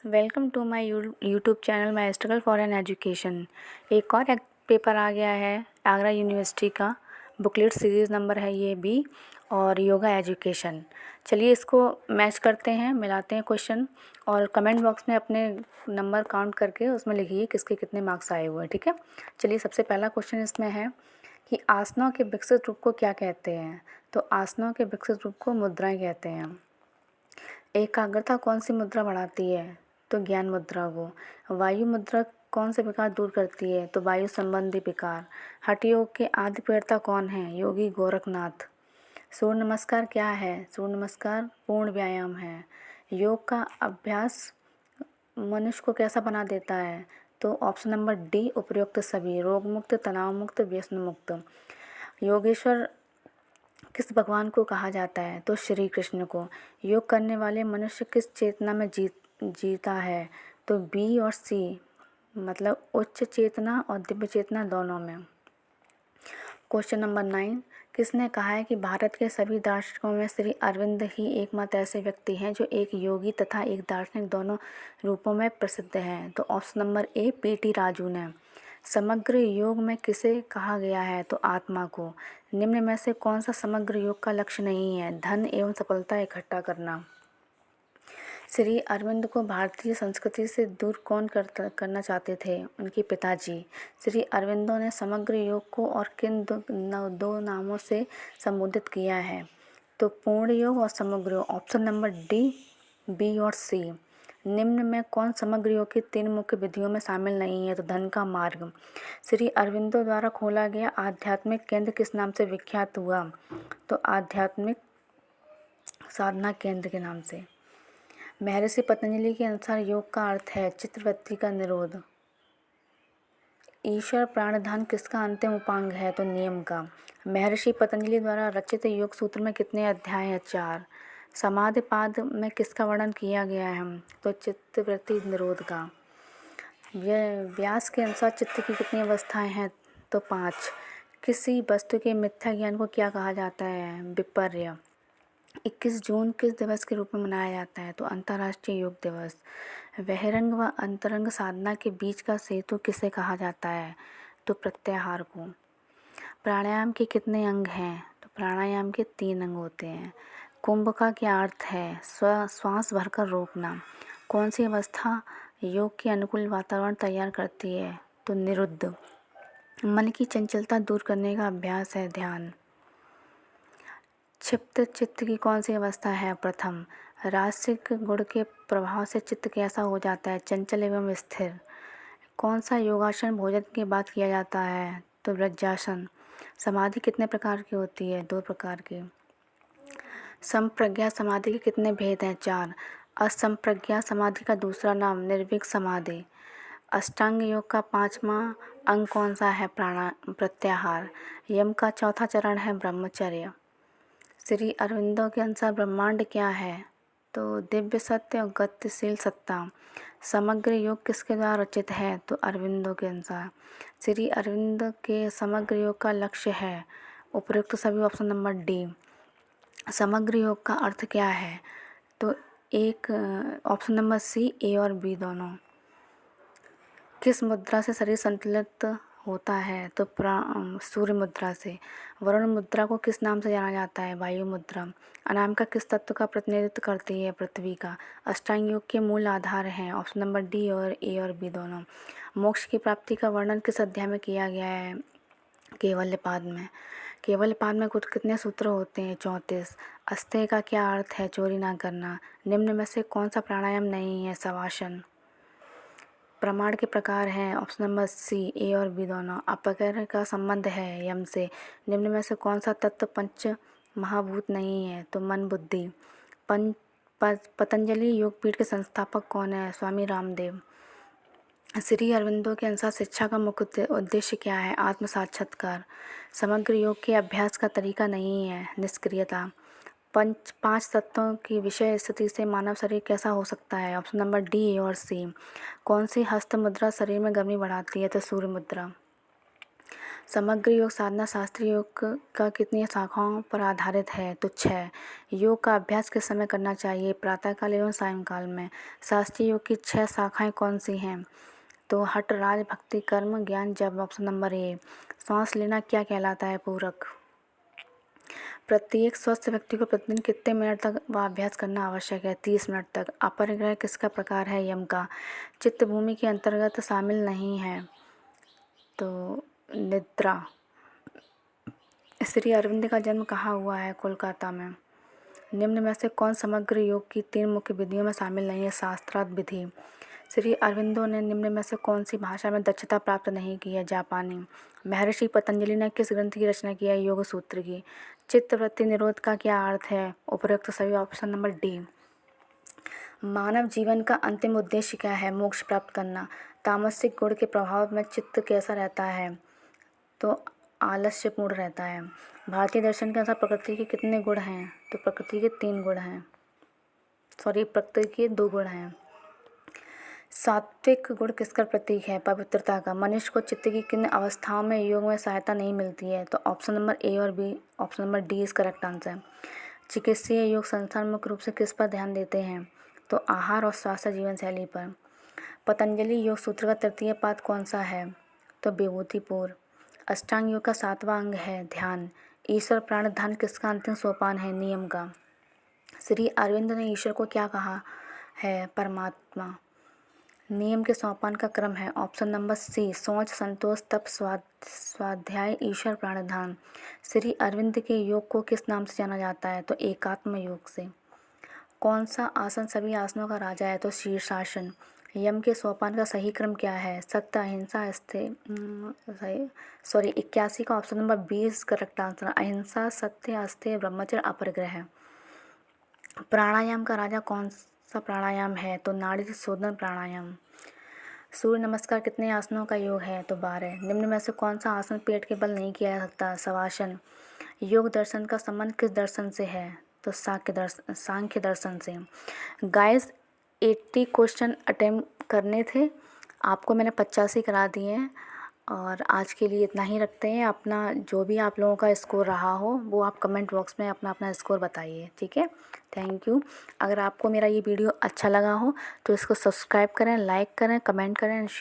Welcome to my YouTube channel my struggle for an education. एक और paper आ गया है आगरा यूनिवर्सिटी का। बुकलेट सीरीज़ नंबर है ये बी और योगा एजुकेशन। चलिए इसको मैच करते हैं, मिलाते हैं क्वेश्चन और कमेंट बॉक्स में अपने नंबर काउंट करके उसमें लिखिए किसके कितने मार्क्स आए हुए हैं। ठीक है, चलिए सबसे पहला क्वेश्चन इसमें है कि आसनों के विकसित रूप को क्या कहते हैं। तो आसनों के विकसित रूप को मुद्राएं कहते हैं। एकाग्रता कौन सी मुद्रा बढ़ाती है। तो ज्ञान मुद्रा को। वायु मुद्रा कौन से विकार दूर करती है। तो वायु संबंधी विकार। हठ योग के आदि प्रेरता कौन है। योगी गोरखनाथ। सूर्य नमस्कार क्या है। सूर्य नमस्कार पूर्ण व्यायाम है। योग का अभ्यास मनुष्य को कैसा बना देता है। तो ऑप्शन नंबर डी उपयुक्त सभी। रोग मुक्त, तनाव मुक्त, व्यसन मुक्त। योगेश्वर किस भगवान को कहा जाता है। तो श्री कृष्ण को। योग करने वाले मनुष्य किस चेतना में जीता है। तो बी और सी, मतलब उच्च चेतना और दिव्य चेतना दोनों में। क्वेश्चन नंबर 9, किसने कहा है कि भारत के सभी दार्शनिकों में श्री अरविंद ही एकमात्र ऐसे व्यक्ति हैं जो एक योगी तथा एक दार्शनिक दोनों रूपों में प्रसिद्ध हैं। तो ऑप्शन नंबर ए पीटी राजू ने। समग्र योग में किसे कहा गया है। तो आत्मा को। निम्न में से कौन सा समग्र योग का लक्ष्य नहीं है। धन एवं सफलता इकट्ठा करना। श्री अरविंद को भारतीय संस्कृति से दूर कौन करना चाहते थे। उनके पिताजी। श्री अरविंदो ने समग्र योग को और किन दो नामों से संबोधित किया है। तो पूर्ण योग और समग्र योग। ऑप्शन नंबर डी, बी और सी। निम्न में कौन समग्र योग की 3 मुख्य विधियों में शामिल नहीं है। तो धन का मार्ग। श्री अरविंदो द्वारा खोला गया आध्यात्मिक केंद्र किस नाम से विख्यात हुआ। तो आध्यात्मिक साधना केंद्र के नाम से। महर्षि पतंजलि के अनुसार योग का अर्थ है चित्तवृत्ति का निरोध। ईश्वर प्राणधान किसका अंतिम उपांग है। तो नियम का। महर्षि पतंजलि द्वारा रचित योग सूत्र में कितने अध्याय हैं। 4। समाधि पाद में किसका वर्णन किया गया है। तो चित्तवृत्ति निरोध का। व्यास के अनुसार चित्त की कितनी अवस्थाएं हैं। तो 5। किसी वस्तु के मिथ्या ज्ञान को क्या कहा जाता है। विपर्य। 21 जून किस दिवस के रूप में मनाया जाता है। तो अंतर्राष्ट्रीय योग दिवस। बहिरंग व अंतरंग साधना के बीच का सेतु किसे कहा जाता है। तो प्रत्याहार को। प्राणायाम के कितने अंग हैं। तो प्राणायाम के 3 अंग होते हैं। कुंभ का क्या अर्थ है। श्वास भरकर रोकना। कौन सी अवस्था योग के अनुकूल वातावरण तैयार करती है। तो निरुद्ध। मन की चंचलता दूर करने का अभ्यास है ध्यान। क्षिप्त चित्त की कौन सी अवस्था है। प्रथम। रासिक गुण के प्रभाव से चित्त कैसा हो जाता है। चंचल एवं स्थिर। कौन सा योगासन भोजन के बाद किया जाता है। तो वज्रासन। समाधि कितने प्रकार की होती है। 2 प्रकार की। संप्रज्ञा समाधि के कितने भेद हैं। 4। असंप्रज्ञा समाधि का दूसरा नाम निर्विक समाधि। अष्टांग योग का 5वां अंग कौन सा है। प्रत्याहार। यम का चौथा चरण है ब्रह्मचर्य। श्री अरविंदो के अनुसार ब्रह्मांड क्या है। तो दिव्य सत्य और गतिशील सत्ता। समग्र योग किसके द्वारा रचित है। तो अरविंदो के अनुसार। श्री अरविंद के समग्र योग का लक्ष्य है उपयुक्त सभी। Option number D. समग्र योग का अर्थ क्या है। तो एक ऑप्शन नंबर सी, ए और बी दोनों। किस मुद्रा से शरीर संतुलित होता है। तो सूर्य मुद्रा से। वरुण मुद्रा को किस नाम से जाना जाता है। वायु मुद्रा। अनामिका किस तत्व का प्रतिनिधित्व करती है। पृथ्वी का। अष्टांग योग के मूल आधार हैं। ऑप्शन नंबर डी और ए और बी दोनों। मोक्ष की प्राप्ति का वर्णन किस अध्याय में किया गया है। कैवल्यपाद में। कैवल्यपाद में कुछ कितने सूत्र होते हैं। 34। अस्तेय का क्या अर्थ है। चोरी ना करना। निम्न में से कौन सा प्राणायाम नहीं है। शवासन। प्रमाण के प्रकार हैं। ऑप्शन नंबर सी, ए और बी दोनों। अपकरण का संबंध है यम से। निम्न में से कौन सा तत्व पंच महाभूत नहीं है। तो मन बुद्धि। पतंजलि योगपीठ के संस्थापक कौन है। स्वामी रामदेव। श्री अरविंदो के अनुसार शिक्षा का मुख्य उद्देश्य क्या है। आत्म साक्षात्कार। समग्र योग के अभ्यास का तरीका नहीं है निष्क्रियता। 5 तत्वों की विषय स्थिति से मानव शरीर कैसा हो सकता है। ऑप्शन नंबर डी, ए और सी। कौन सी हस्त मुद्रा शरीर में गर्मी बढ़ाती है। तो सूर्य मुद्रा। समग्र योग साधना शास्त्रीय योग का कितनी शाखाओं पर आधारित है? तो 6। योग का अभ्यास किस समय करना चाहिए? प्रातःकाल एवं सायंकाल में। शास्त्रीय योग की 6 शाखाएं कौन सी हैं? तो हठ, राज, भक्ति, कर्म, ज्ञान, जप। ऑप्शन नंबर ए। सांस लेना क्या कहलाता है? पूरक। प्रत्येक स्वस्थ व्यक्ति को प्रतिदिन कितने मिनट तक वह अभ्यास करना आवश्यक है? 30 मिनट तक। अपरिग्रह किसका प्रकार है? यम का। चित्त भूमि के अंतर्गत शामिल नहीं है, तो निद्रा। श्री अरविंद का जन्म कहाँ हुआ है? कोलकाता में। निम्न में से कौन समग्र योग की 3 मुख्य विधियों में शामिल नहीं है? शास्त्रार्थ विधि। श्री अरविंदो ने निम्न में से कौन सी भाषा में दक्षता प्राप्त नहीं की है? जापानी। महर्षि पतंजलि ने किस ग्रंथ की रचना की है? योग सूत्र की। चित्तवृत्ति निरोध का क्या अर्थ है? उपरोक्त सभी। Option number D. मानव जीवन का अंतिम उद्देश्य क्या है? मोक्ष प्राप्त करना। तामसिक गुण के प्रभाव में चित्त कैसा रहता है? तो आलस्यपूर्ण रहता है। भारतीय दर्शन के अनुसार प्रकृति के कितने गुण हैं? तो प्रकृति के 3 गुण हैं। प्रकृति के 2 गुण हैं। सात्विक गुण किसका प्रतीक है? पवित्रता का। मनुष्य को चित्त की किन अवस्थाओं में योग में सहायता नहीं मिलती है? तो ऑप्शन नंबर ए और B. Option number D is correct answer. चिकित्सीय योग संस्थान मुख्य रूप से किस पर ध्यान देते हैं? तो आहार और स्वास्थ्य जीवन शैली पर। पतंजलि योग सूत्र का तृतीय पाद कौन सा है? तो विभूतिपूर्ण। अष्टांग योग का 7वां अंग है ध्यान। ईश्वर प्राण ध्यान किसका अंतिम सोपान है? नियम का। श्री अरविंद ने ईश्वर को क्या कहा है? परमात्मा। नियम के सोपान का क्रम है। Option number C. सोच, संतोष, तप, स्वाध्याय, ईश्वर प्राण ध्यान। श्री अरविंद के योग को किस नाम से जाना जाता है? तो एकात्म योग से। कौन सा आसन सभी आसनों का राजा है? तो शीर्षासन। यम के सोपान का सही क्रम क्या है? सत्य, अहिंसा, 81 का ऑप्शन नंबर 20 करेक्ट आंसर। अहिंसा, सत्य, अस्तेय, ब्रह्मचर्य, अपरिग्रह। प्राणायाम का राजा कौन सा प्राणायाम है? तो नाड़ी शोधन प्राणायाम। सूर्य नमस्कार कितने आसनों का योग है? तो 12। निम्न में से कौन सा आसन पेट के बल नहीं किया जा सकता? शवासन। योग दर्शन का संबंध किस दर्शन से है? तो सांख्य दर्शन से। गाइस 80 क्वेश्चन अटेम्प्ट करने थे, आपको मैंने 85 करा दिए हैं। और आज के लिए इतना ही रखते हैं। अपना जो भी आप लोगों का स्कोर रहा हो वो आप कमेंट बॉक्स में अपना अपना स्कोर बताइए, ठीक है। Thank you. अगर आपको मेरा ये वीडियो अच्छा लगा हो तो इसको सब्सक्राइब करें, लाइक करें, कमेंट करें।